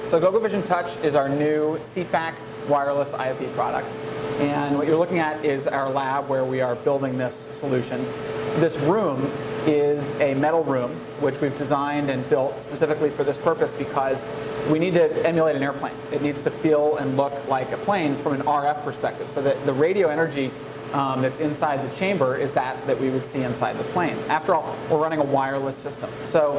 So Gogo Vision Touch is our new seatback wireless IFE product. And what you're looking at is our lab where we are building this solution. This room is a metal room, which we've designed and built specifically for this purpose because we need to emulate an airplane. It needs to feel and look like a plane from an RF perspective, so that the radio energy that's inside the chamber is that we would see inside the plane. After all, we're running a wireless system. So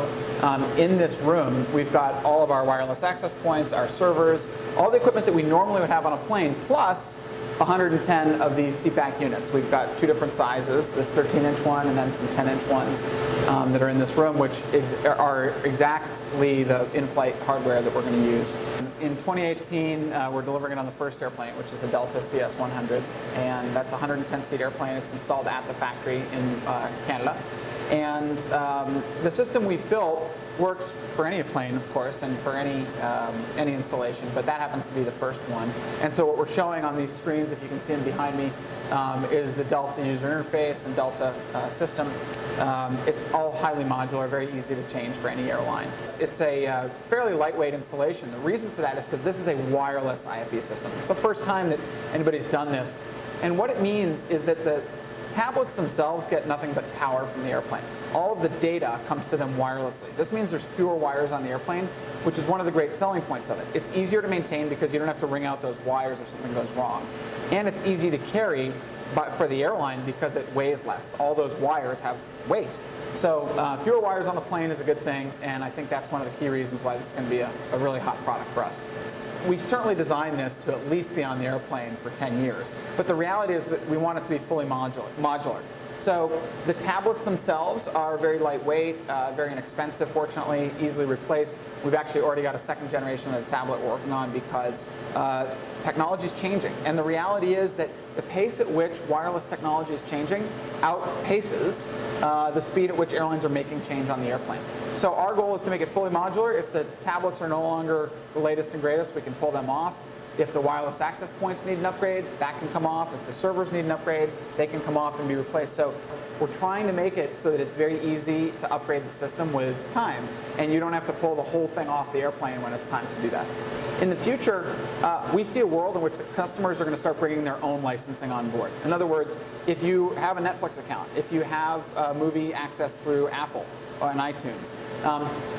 in this room, we've got all of our wireless access points, our servers, all the equipment that we normally would have on a plane, plus 110 of these seatback units. We've got two different sizes, this 13-inch one and then some 10-inch ones that are in this room, which are exactly the in-flight hardware that we're going to use. In 2018, we're delivering it on the first airplane, which is the Delta CS-100, and that's a 110-seat airplane. It's installed at the factory in Canada. And the system we've built works for any plane, of course, and for any installation, but that happens to be the first one. And so what we're showing on these screens, if you can see them behind me, is the Delta user interface and Delta system. It's all highly modular, very easy to change for any airline. It's a fairly lightweight installation. The reason for that is because this is a wireless IFE system. It's the first time that anybody's done this. And what it means is that the tablets themselves get nothing but power from the airplane. All of the data comes to them wirelessly. This means there's fewer wires on the airplane, which is one of the great selling points of it. It's easier to maintain because you don't have to wring out those wires if something goes wrong. And it's easy to carry for the airline because it weighs less. All those wires have weight. So fewer wires on the plane is a good thing, and I think that's one of the key reasons why this is going to be a really hot product for us. We certainly designed this to at least be on the airplane for 10 years, but the reality is that we want it to be fully modular. So the tablets themselves are very lightweight, very inexpensive, fortunately, easily replaced. We've actually already got a second generation of the tablet we're working on because technology is changing. And the reality is that the pace at which wireless technology is changing outpaces the speed at which airlines are making change on the airplane. So our goal is to make it fully modular. If the tablets are no longer the latest and greatest, we can pull them off. If the wireless access points need an upgrade, that can come off. If the servers need an upgrade, they can come off and be replaced. So we're trying to make it so that it's very easy to upgrade the system with time, and you don't have to pull the whole thing off the airplane when it's time to do that. In the future, we see a world in which the customers are going to start bringing their own licensing on board. In other words, if you have a Netflix account, if you have movie access through Apple or on iTunes,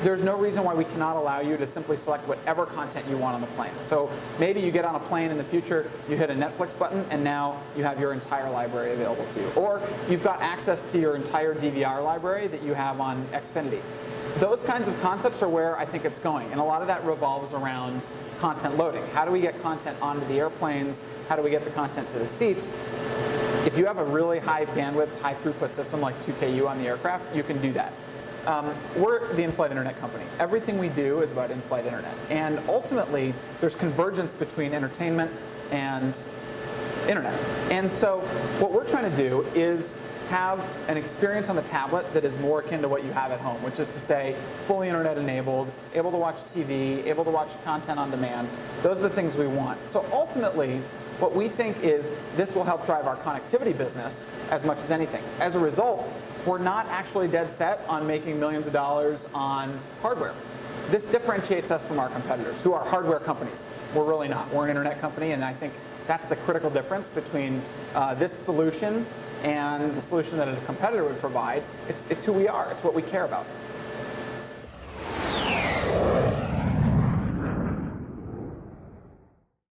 there's no reason why we cannot allow you to simply select whatever content you want on the plane. So maybe you get on a plane in the future, you hit a Netflix button, and now you have your entire library available to you. Or you've got access to your entire DVR library that you have on Xfinity. Those kinds of concepts are where I think it's going, and a lot of that revolves around content loading. How do we get content onto the airplanes? How do we get the content to the seats? If you have a really high bandwidth, high throughput system like 2KU on the aircraft, you can do that. We're the in-flight internet company. Everything we do is about in-flight internet. And ultimately, there's convergence between entertainment and internet. And so what we're trying to do is have an experience on the tablet that is more akin to what you have at home, which is to say fully internet enabled, able to watch TV, able to watch content on demand. Those are the things we want. So ultimately, what we think is this will help drive our connectivity business as much as anything. As a result, we're not actually dead set on making millions of dollars on hardware. This differentiates us from our competitors, who are hardware companies. We're really not. We're an internet company, and I think that's the critical difference between this solution and the solution that a competitor would provide. It's who we are. It's what we care about.